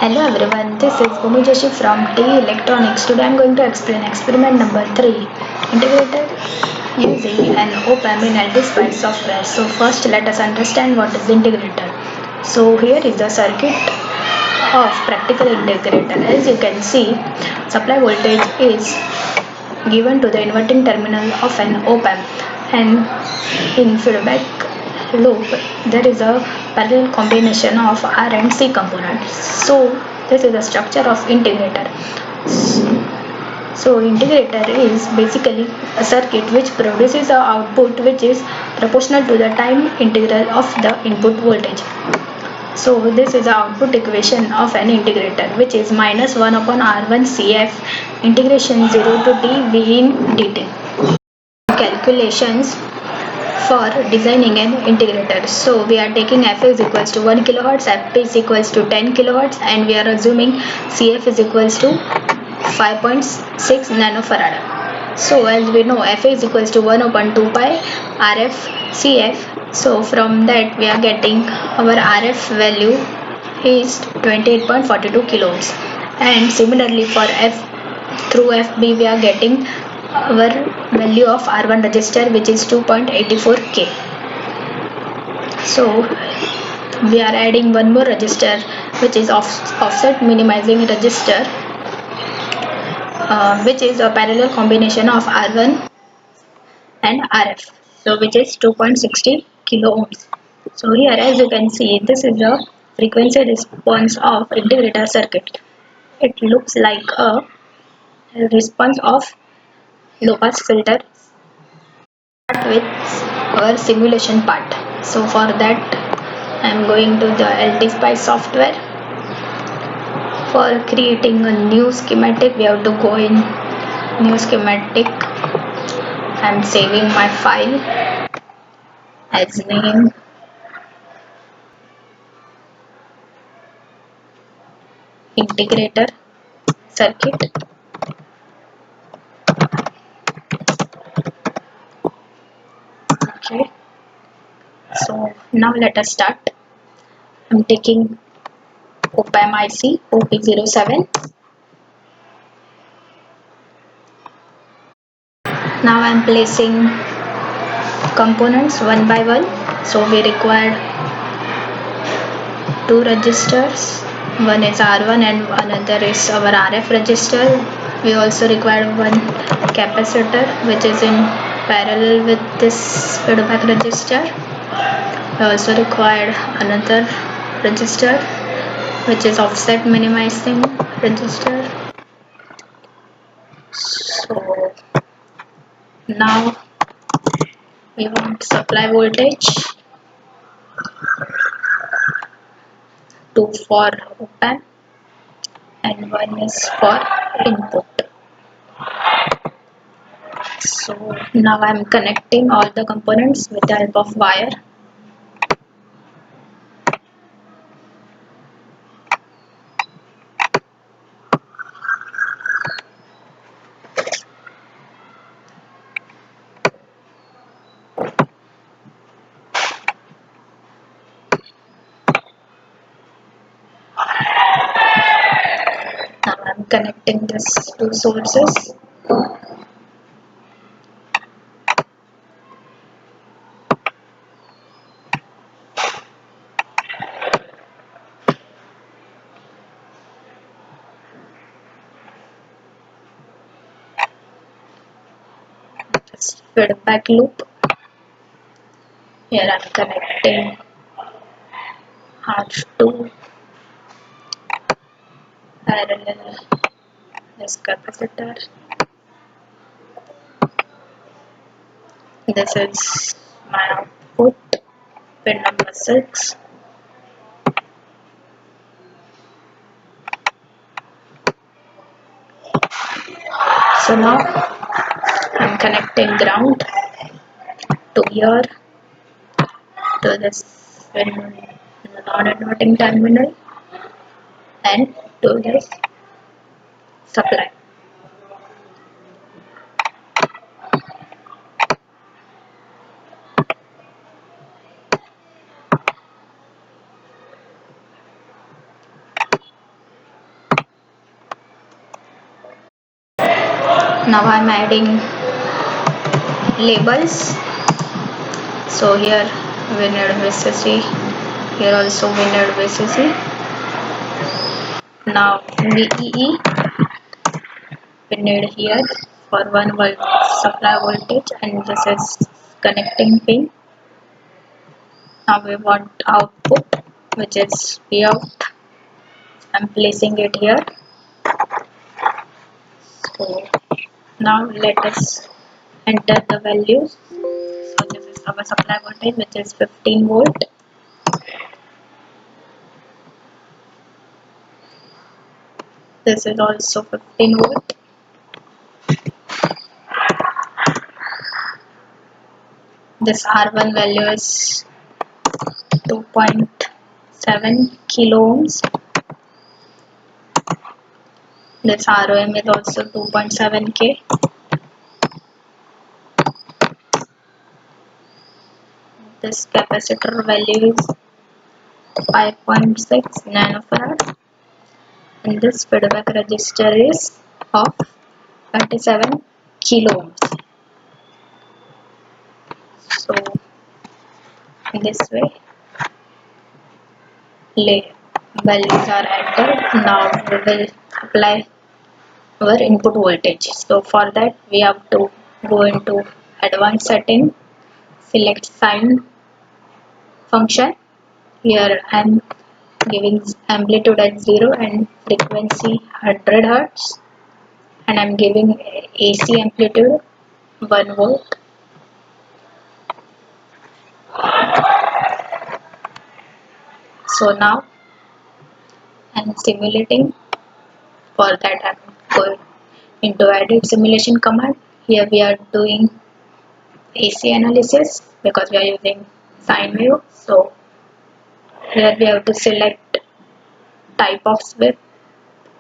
Hello everyone, this is Bhumi Joshi from TE Electronics. Today I am going to explain experiment number 3, integrated using an op-amp in LTSpice software. So first let us understand what is integrator. So here is the circuit of practical integrator. As you can see, supply voltage is given to the inverting terminal of an op-amp, and in feedback loop there is a parallel combination of R and C components. So this is the structure of integrator. So integrator is basically a circuit which produces an output which is proportional to the time integral of the input voltage. So this is the output equation of an integrator, which is minus 1 upon R1 CF integration 0 to t V in dt. Calculations for designing an integrator. So we are taking F is equals to 1 kilohertz, F is equals to 10 kilohertz, and we are assuming CF is equals to 5.6 nanofarad. So as we know, F is equals to 1 upon 2 pi RF CF. So from that we are getting our RF value is 28.42 kilo ohms, and similarly for F through FB we are getting our value of R1 register, which is 2.84 K. So we are adding one more register, which is offset minimizing register, which is a parallel combination of R1 and RF, so which is 2.60 kilo ohms. So here, as you can see, this is the frequency response of integrator circuit. It looks like a response of low pass filter. Start with our simulation part. So for that I am going to the LTSpice software. For creating a new schematic we have to go in new schematic. I am saving my file as name integrator circuit. Okay, so now let us start. I am taking op-amp IC OP07. Now I am placing components one by one. So we require two registers. One is R1 and another is our RF register. We also require one capacitor which is in parallel with this feedback register. We also require another register which is offset minimizing register. So now we want supply voltage, 2 for op-amp and 1 is for input. So now I am connecting all the components with the help of wire. Now I am connecting these two sources. This feedback loop. Here I am connecting R2 parallel this capacitor. This is my output, pin number 6. So now I am connecting ground to here, to this non-inverting terminal, and to this supply. Now I'm adding labels. So here we need VCC, here also we need VCC. Now VEE we need here for 1 volt supply voltage, and this is connecting pin. Now we want output, which is Vout. I'm placing it here. So now let us enter the values. So this is our supply voltage, which is 15 volt. This is also 15 volt. This R1 value is 2.7 kilo ohms. This ROM is also 2.7K. This capacitor value is 5.6 nanofarad, and this feedback resistor is of 27 kilo ohms. So in this way values are entered. Now we will apply our input voltage. So for that we have to go into advanced setting, select sine function. Here I am giving amplitude at 0 and frequency 100 Hz, and I am giving AC amplitude 1 volt. So now I am simulating. For that I am going into edit simulation command. Here we are doing AC analysis because we are using sine wave. So here we have to select type of sweep,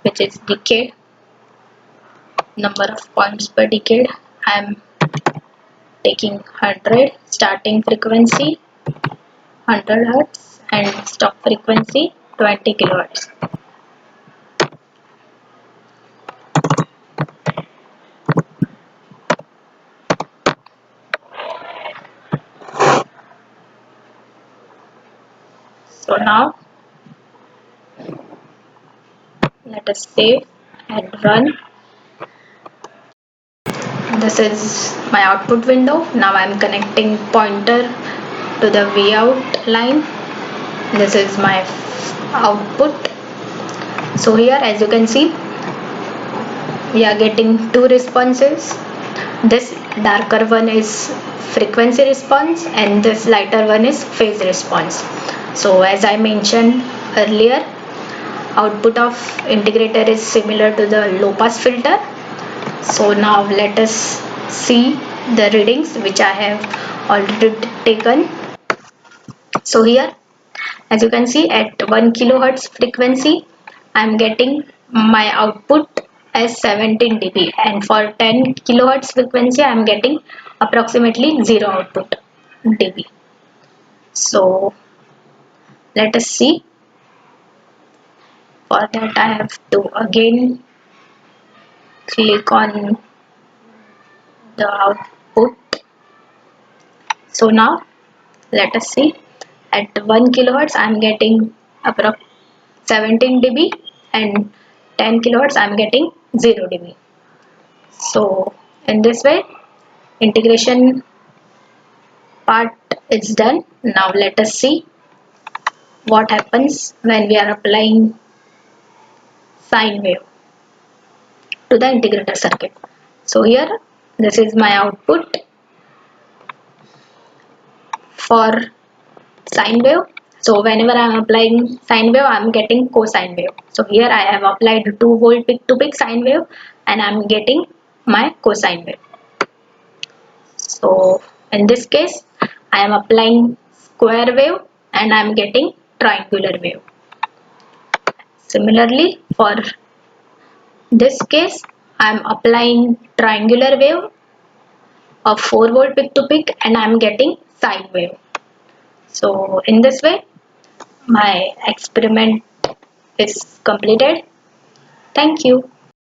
which is decade, number of points per decade. I am taking 100, starting frequency 100 Hz and stop frequency 20 kilohertz. So now let us save and run. This is my output window. Now I am connecting pointer to the Vout line. This is my output. So here as you can see we are getting two responses. This darker one is frequency response and this lighter one is phase response. So as I mentioned earlier, output of integrator is similar to the low pass filter. So now let us see the readings which I have already taken. So here as you can see at 1 kilohertz frequency I am getting my output as 17 dB, and for 10 kilohertz frequency I am getting approximately 0 output dB. So let us see. For that I have to again click on the output. So now let us see, at 1 kilohertz I am getting approx 17 dB and 10 kilohertz I am getting 0 dB. So in this way integration part is done. Now let us see what happens when we are applying sine wave to the integrator circuit. So here this is my output for sine wave. So whenever I am applying sine wave I am getting cosine wave. So here I have applied 2 volt peak to peak sine wave and I am getting my cosine wave. So in this case I am applying square wave and I am getting triangular wave. Similarly for this case I am applying triangular wave of 4 volt peak to peak and I am getting sine wave. So in this way my experiment is completed. Thank you.